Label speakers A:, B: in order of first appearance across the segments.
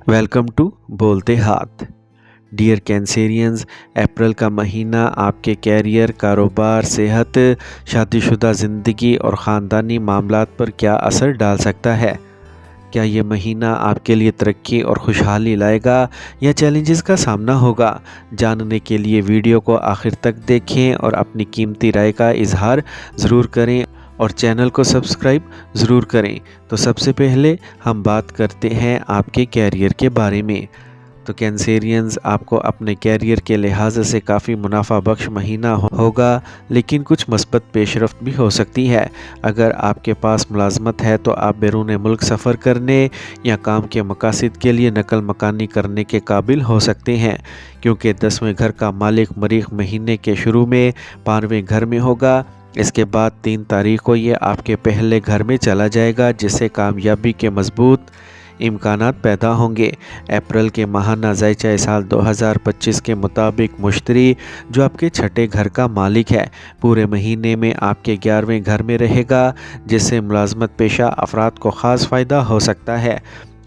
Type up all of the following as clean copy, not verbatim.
A: Welcome to बोलते हाथ। Dear Cancerians, अप्रैल का महीना आपके कैरियर, कारोबार, सेहत, शादीशुदा ज़िंदगी और ख़ानदानी मामलात पर क्या असर डाल सकता है। क्या ये महीना आपके लिए तरक्की और खुशहाली लाएगा या चैलेंजेस का सामना होगा? जानने के लिए वीडियो को आखिर तक देखें और अपनी कीमती राय का इजहार ज़रूर करें और चैनल को सब्सक्राइब ज़रूर करें। तो सबसे पहले हम बात करते हैं आपके कैरियर के बारे में। तो कैंसेरियंस, आपको अपने कैरियर के लिहाज से काफ़ी मुनाफा बख्श महीना होगा, लेकिन कुछ मस्बत पेशरफ्त भी हो सकती है। अगर आपके पास मुलाजमत है तो आप बैरून मुल्क सफ़र करने या काम के मकासद के लिए नकल मकानी करने के काबिल हो सकते हैं, क्योंकि 10वें घर का मालिक मरीख महीने के शुरू में 12वें घर में होगा। इसके बाद 3 तारीख को ये आपके पहले घर में चला जाएगा, जिससे कामयाबी के मजबूत इम्कानात पैदा होंगे। अप्रैल के माहाना ज़ायचा साल 2025 के मुताबिक मुश्तरी, जो आपके छठे घर का मालिक है, पूरे महीने में आपके 11वें घर में रहेगा, जिससे मुलाजमत पेशा अफराद को ख़ास फ़ायदा हो सकता है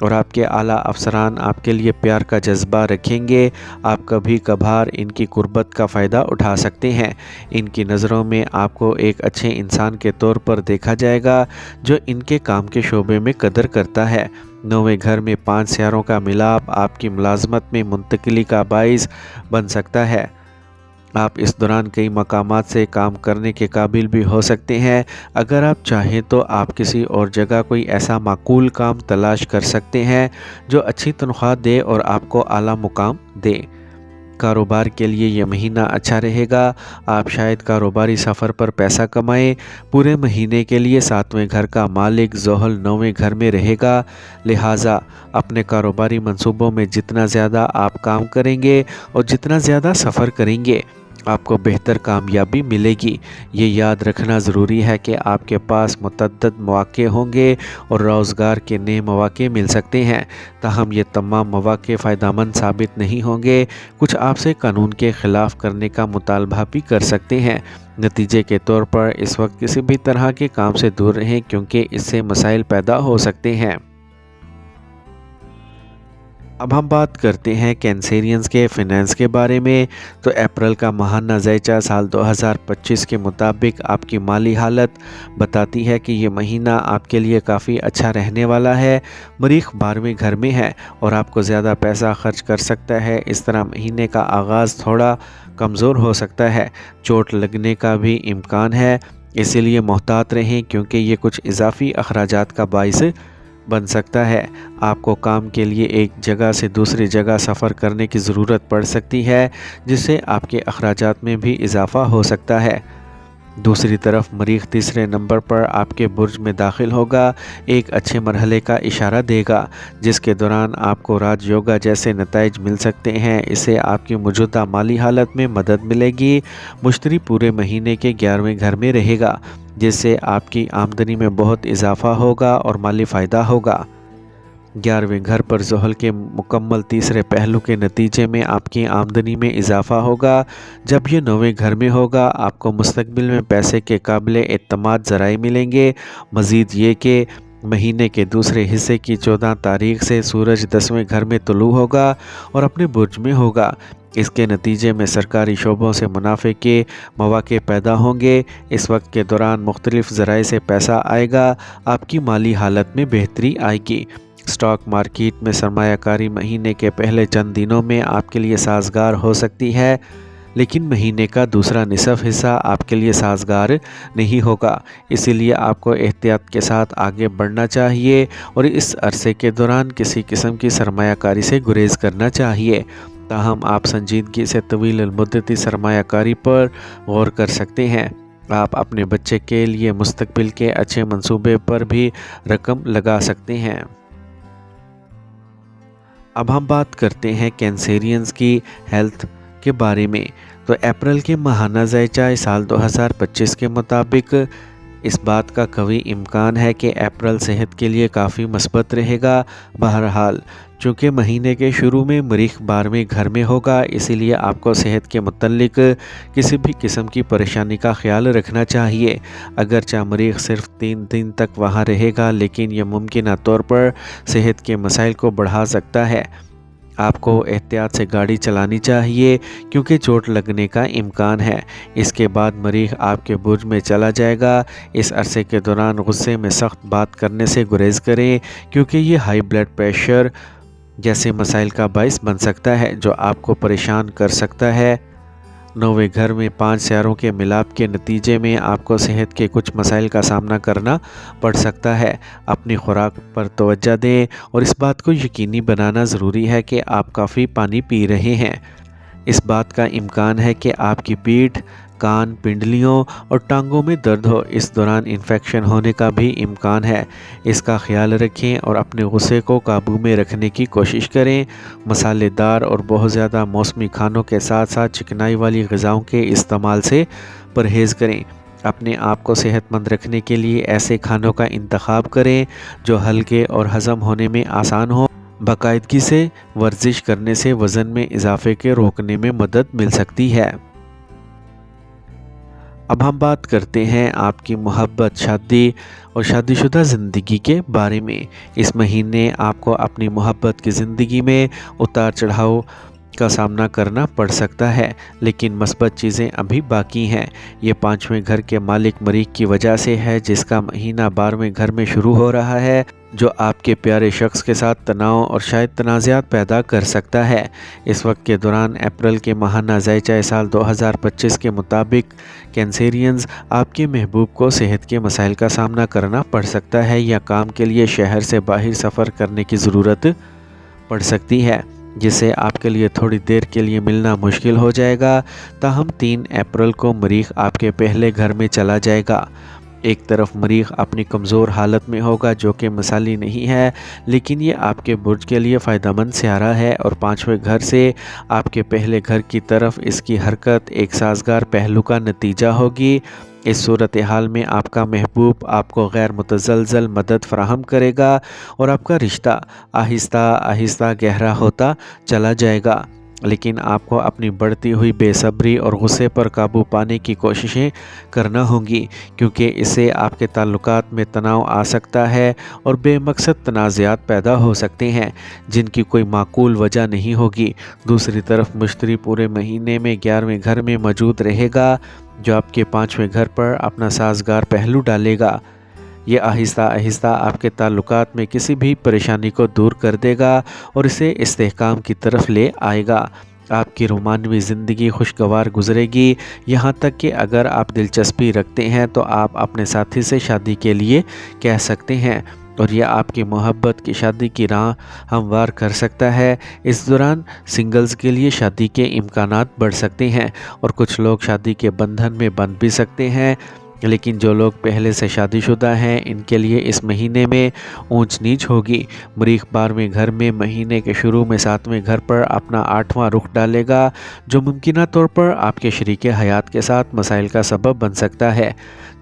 A: और आपके आला अफसरान आपके लिए प्यार का जज्बा रखेंगे। आप कभी कभार इनकी कुर्बत का फ़ायदा उठा सकते हैं। इनकी नज़रों में आपको एक अच्छे इंसान के तौर पर देखा जाएगा, जो इनके काम के शोबे में कदर करता है। 9वें घर में 5 सियारों का मिलाप आपकी मुलाजमत में मुंतकिली का बाइस बन सकता है। आप इस दौरान कई मकामात से काम करने के काबिल भी हो सकते हैं। अगर आप चाहें तो आप किसी और जगह कोई ऐसा माकूल काम तलाश कर सकते हैं जो अच्छी तनख्वाह दे और आपको आला मुकाम दे। कारोबार के लिए यह महीना अच्छा रहेगा। आप शायद कारोबारी सफ़र पर पैसा कमाएं। पूरे महीने के लिए 7वें घर का मालिक ज़ोहल 9वें घर में रहेगा, लिहाजा अपने कारोबारी मंसूबों में जितना ज़्यादा आप काम करेंगे और जितना ज़्यादा सफ़र करेंगे, आपको बेहतर कामयाबी मिलेगी। ये याद रखना ज़रूरी है कि आपके पास मुतअद्दिद मौक़े होंगे और रोज़गार के नए मौक़े मिल सकते हैं, ताहम ये तमाम मौक़े फ़ायदेमंद साबित नहीं होंगे। कुछ आपसे कानून के ख़िलाफ़ करने का मुतालबा भी कर सकते हैं। नतीजे के तौर पर इस वक्त किसी भी तरह के काम से दूर रहें, क्योंकि इससे मसाइल पैदा हो सकते हैं। अब हम बात करते हैं कैंसेरियंस के फ़िनेंस के बारे में। तो अप्रैल का माहाना ज़ायचा साल 2025 के मुताबिक आपकी माली हालत बताती है कि ये महीना आपके लिए काफ़ी अच्छा रहने वाला है। मरीख 12वें घर में है और आपको ज़्यादा पैसा खर्च कर सकता है। इस तरह महीने का आगाज़ थोड़ा कमज़ोर हो सकता है। चोट लगने का भी इम्कान है, इसीलिए मोहतात रहें, क्योंकि ये कुछ इजाफ़ी अखराजात का बाइस बन सकता है। आपको काम के लिए एक जगह से दूसरी जगह सफ़र करने की ज़रूरत पड़ सकती है, जिससे आपके अखराजात में भी इजाफ़ा हो सकता है। दूसरी तरफ मरीख 3रे नंबर पर आपके बुर्ज में दाखिल होगा, एक अच्छे मरहले का इशारा देगा, जिसके दौरान आपको राजयोगा जैसे नताइज मिल सकते हैं। इससे आपकी मौजूदा माली हालत में मदद मिलेगी। मुश्तरी पूरे महीने के 11वें घर में रहेगा, जिससे आपकी आमदनी में बहुत इजाफा होगा और माली फ़ायदा होगा। 11वें घर पर ज़ोहल के मुकम्मल तीसरे पहलू के नतीजे में आपकी आमदनी में इजाफ़ा होगा। जब ये 9वें घर में होगा, आपको मुस्तकबिल में पैसे के काबिले एतमाद ज़राए मिलेंगे। मज़ीद ये कि महीने के दूसरे हिस्से की 14 तारीख से सूरज 10वें घर में तुलू होगा और अपने बुर्ज में होगा। इसके नतीजे में सरकारी शोबों से मुनाफे के मौक़े पैदा होंगे। इस वक्त के दौरान मुख्तलिफ़ ज़राए से पैसा आएगा, आपकी माली हालत में बेहतरी आएगी। स्टॉक मार्केट में सरमायाकारी महीने के पहले चंद दिनों में आपके लिए साजगार हो सकती है, लेकिन महीने का दूसरा निसफ हिस्सा आपके लिए साजगार नहीं होगा। इसीलिए आपको एहतियात के साथ आगे बढ़ना चाहिए और इस अरसे के दौरान किसी किस्म की सरमायाकारी से गुरेज करना चाहिए। ताहम आप संजीदगी से तवील मुद्दती सरमायाकारी पर गौर कर सकते हैं। आप अपने बच्चे के लिए मुस्तकबिल के अच्छे मंसूबे पर भी रकम लगा सकते हैं। अब हम बात करते हैं कैंसेरियंस की हेल्थ के बारे में। तो अप्रैल के माहाना ज़ायचा साल 2025 के मुताबिक اس بات کا قوی امکان ہے کہ اپریل صحت کے لیے کافی مثبت رہے گا۔ بہرحال چونکہ مہینے کے شروع میں مریخ 12ویں گھر میں ہوگا، اسی لیے آپ کو صحت کے متعلق کسی بھی قسم کی پریشانی کا خیال رکھنا چاہیے۔ اگرچہ مریخ صرف 3 دن تک وہاں رہے گا، لیکن یہ ممکنہ طور پر صحت کے مسائل کو بڑھا سکتا ہے۔ آپ کو احتیاط سے گاڑی چلانی چاہیے کیونکہ چوٹ لگنے کا امکان ہے۔ اس کے بعد مریخ آپ کے برج میں چلا جائے گا۔ اس عرصے کے دوران غصے میں سخت بات کرنے سے گریز کریں کیونکہ یہ ہائی بلڈ پریشر جیسے مسائل کا باعث بن سکتا ہے جو آپ کو پریشان کر سکتا ہے۔ 9ویں گھر میں 5 سیاروں کے ملاپ کے نتیجے میں آپ کو صحت کے کچھ مسائل کا سامنا کرنا پڑ سکتا ہے۔ اپنی خوراک پر توجہ دیں اور اس بات کو یقینی بنانا ضروری ہے کہ آپ کافی پانی پی رہے ہیں۔ اس بات کا امکان ہے کہ آپ کی پیٹھ، کان، پنڈلیوں اور ٹانگوں میں درد ہو۔ اس دوران انفیکشن ہونے کا بھی امکان ہے۔ اس کا خیال رکھیں اور اپنے غصے کو قابو میں رکھنے کی کوشش کریں۔ مسالے دار اور بہت زیادہ موسمی کھانوں کے ساتھ ساتھ چکنائی والی غذاؤں کے استعمال سے پرہیز کریں۔ اپنے آپ کو صحت مند رکھنے کے لیے ایسے کھانوں کا انتخاب کریں جو ہلکے اور ہضم ہونے میں آسان ہوں۔ باقاعدگی سے ورزش کرنے سے وزن میں اضافے کے روکنے میں مدد مل سکتی ہے۔ اب ہم بات کرتے ہیں آپ کی محبت، شادی اور شادی شدہ زندگی کے بارے میں۔ اس مہینے آپ کو اپنی محبت کی زندگی میں اتار چڑھاؤ کا سامنا کرنا پڑ سکتا ہے، لیکن مثبت چیزیں ابھی باقی ہیں۔ یہ 5ویں گھر کے مالک مریخ کی وجہ سے ہے جس کا مہینہ 12ویں گھر میں شروع ہو رہا ہے، جو آپ کے پیارے شخص کے ساتھ تناؤ اور شاید تنازعات پیدا کر سکتا ہے۔ اس وقت کے دوران اپریل کے ماہانہ ذیچہ سال 2025 کے مطابق کینسیرینز آپ کے محبوب کو صحت کے مسائل کا سامنا کرنا پڑ سکتا ہے یا کام کے لیے شہر سے باہر سفر کرنے کی ضرورت پڑ سکتی ہے، جس سے آپ کے لیے تھوڑی دیر کے لیے ملنا مشکل ہو جائے گا۔ تاہم 3 اپریل کو مریخ آپ کے پہلے گھر میں چلا جائے گا۔ ایک طرف مریخ اپنی کمزور حالت میں ہوگا جو کہ مثالی نہیں ہے، لیکن یہ آپ کے برج کے لیے فائدہ مند سیارہ ہے اور 5ویں گھر سے آپ کے پہلے گھر کی طرف اس کی حرکت ایک سازگار پہلو کا نتیجہ ہوگی۔ اس صورتحال میں آپ کا محبوب آپ کو غیر متزلزل مدد فراہم کرے گا اور آپ کا رشتہ آہستہ آہستہ گہرا ہوتا چلا جائے گا، لیکن آپ کو اپنی بڑھتی ہوئی بے صبری اور غصے پر قابو پانے کی کوششیں کرنا ہوں گی کیونکہ اس سے آپ کے تعلقات میں تناؤ آ سکتا ہے اور بے مقصد تنازعات پیدا ہو سکتے ہیں جن کی کوئی معقول وجہ نہیں ہوگی۔ دوسری طرف مشتری پورے مہینے میں 11ویں گھر میں موجود رہے گا جو آپ کے 5ویں گھر پر اپنا سازگار پہلو ڈالے گا۔ یہ آہستہ آہستہ آپ کے تعلقات میں کسی بھی پریشانی کو دور کر دے گا اور اسے استحکام کی طرف لے آئے گا۔ آپ کی رومانوی زندگی خوشگوار گزرے گی، یہاں تک کہ اگر آپ دلچسپی رکھتے ہیں تو آپ اپنے ساتھی سے شادی کے لیے کہہ سکتے ہیں اور یہ آپ کی محبت کی شادی کی راہ ہموار کر سکتا ہے۔ اس دوران سنگلز کے لیے شادی کے امکانات بڑھ سکتے ہیں اور کچھ لوگ شادی کے بندھن میں بندھ بھی سکتے ہیں، لیکن جو لوگ پہلے سے شادی شدہ ہیں ان کے لیے اس مہینے میں اونچ نیچ ہوگی۔ مریخ 12ویں گھر میں مہینے کے شروع میں 7ویں گھر پر اپنا 8واں رخ ڈالے گا جو ممکنہ طور پر آپ کے شریک حیات کے ساتھ مسائل کا سبب بن سکتا ہے۔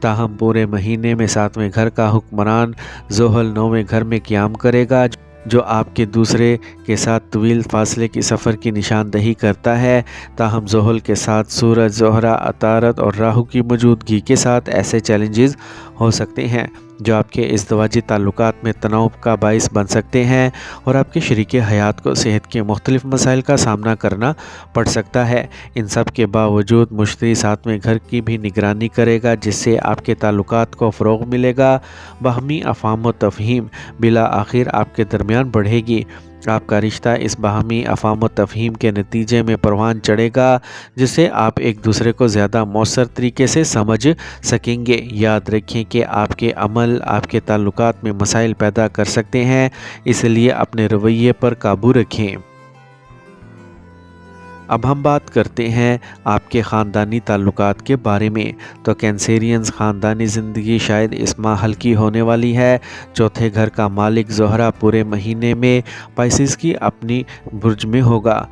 A: تاہم پورے مہینے میں 7ویں گھر کا حکمران زحل 9ویں گھر میں قیام کرے گا جو آپ کے دوسرے کے ساتھ طویل فاصلے کی سفر کی نشاندہی کرتا ہے۔ تاہم زحل کے ساتھ سورج، زہرہ، عطارد اور راہو کی موجودگی کے ساتھ ایسے چیلنجز ہو سکتے ہیں جو آپ کے ازدواجی تعلقات میں تناؤ کا باعث بن سکتے ہیں اور آپ کے شریک حیات کو صحت کے مختلف مسائل کا سامنا کرنا پڑ سکتا ہے۔ ان سب کے باوجود مشتری 7ویں گھر کی بھی نگرانی کرے گا جس سے آپ کے تعلقات کو فروغ ملے گا۔ باہمی افہام و تفہیم بالآخر آپ کے درمیان بڑھے گی۔ آپ کا رشتہ اس باہمی افہام و تفہیم کے نتیجے میں پروان چڑھے گا جس سے آپ ایک دوسرے کو زیادہ مؤثر طریقے سے سمجھ سکیں گے۔ یاد رکھیں کہ آپ کے عمل آپ کے تعلقات میں مسائل پیدا کر سکتے ہیں، اس لیے اپنے رویے پر قابو رکھیں۔ اب ہم بات کرتے ہیں آپ کے خاندانی تعلقات کے بارے میں۔ تو کینسیرینز خاندانی زندگی شاید اس ماہ ہلکی ہونے والی ہے۔ 4تھے گھر کا مالک زہرہ پورے مہینے میں پائسیز کی اپنی برج میں ہوگا۔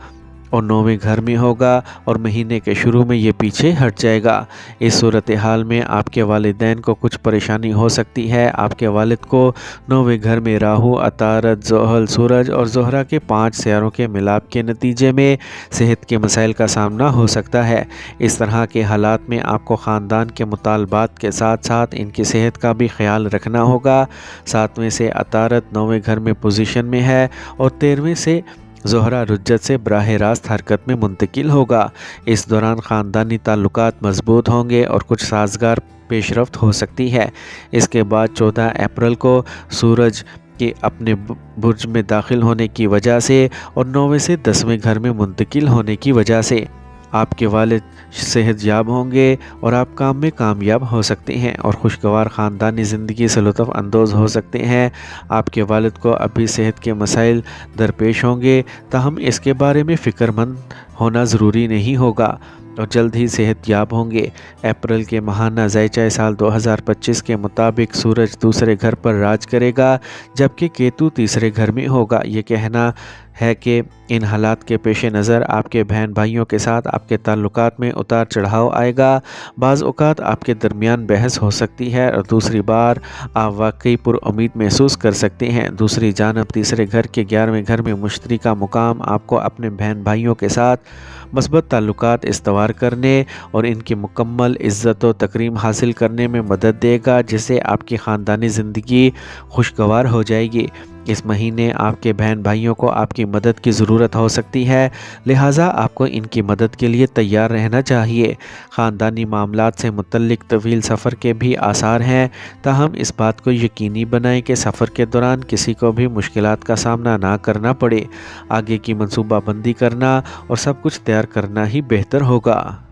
A: और 9वें घर में होगा और महीने के शुरू में ये पीछे हट जाएगा। इस सूरत हाल में आपके वालिदैन को कुछ परेशानी हो सकती है। आपके वालिद को 9वें घर में राहु, अतारद, ज़ोहल, सूरज और ज़ोहरा के 5 सियारों के मिलाप के नतीजे में सेहत के मसाइल का सामना हो सकता है। इस तरह के हालात में आपको ख़ानदान के मुतालबात के साथ साथ इनकी सेहत का भी ख्याल रखना होगा। 7वें से अतारद 9वें घर में पोजीशन में है और 13वें से ज़ोहरा रुज्जत से बराह रास्त हरकत में मुंतकिल होगा। इस दौरान ख़ानदानी ताल्लुकात मजबूत होंगे और कुछ साजगार पेशरफ्त हो सकती है। इसके बाद 14 अप्रैल को सूरज के अपने बुर्ज में दाखिल होने की वजह से और 9वें से 10वें घर में मुंतकिल होने की वजह से आपके वालिद सेहत याब होंगे और आप काम में कामयाब हो सकते हैं और खुशगवार ख़ानदानी ज़िंदगी से लुत्फ़ अंदोज़ हो सकते हैं। आपके वालिद को अभी सेहत के मसाइल दरपेश होंगे, ताहम इसके बारे में फ़िक्रमंद होना ज़रूरी नहीं होगा और जल्द ही सेहत याब होंगे। अप्रैल के माहाना ज़ैचा साल 2025 के मुताबिक सूरज दूसरे घर पर राज करेगा जबकि केतु तीसरे घर में होगा। ये कहना है कि इन हालात के पेश नज़र आपके बहन भाइयों के साथ आपके ताल्लुकात में उतार चढ़ाव आएगा। बाज़ औक़ात आपके दरमियान बहस हो सकती है और दूसरी बार आप वाकई पुरुम्मीद महसूस कर सकते हैं। दूसरी जानब तीसरे घर के 11वें घर में मुश्तरी का मुकाम आपको अपने बहन भाइयों के साथ मस्बत ताल्लुकात इस्तवार करने और इनकी मुकम्मल इज़्ज़त व तकरीम हासिल करने में मदद देगा, जिससे आपकी ख़ानदानी ज़िंदगी खुशगवार हो जाएगी। इस महीने आपके बहन भाइयों को आपकी मदद की ज़रूरत हो सकती है, लिहाजा आपको इनकी मदद के लिए तैयार रहना चाहिए। ख़ानदानी मामलात से मुतल्लिक तवील सफ़र के भी आसार हैं, ताहम इस बात को यकीनी बनाएं कि सफ़र के दौरान किसी को भी मुश्किलात का सामना ना करना पड़े। आगे की मनसूबाबंदी करना और सब कुछ तैयार करना ही बेहतर होगा।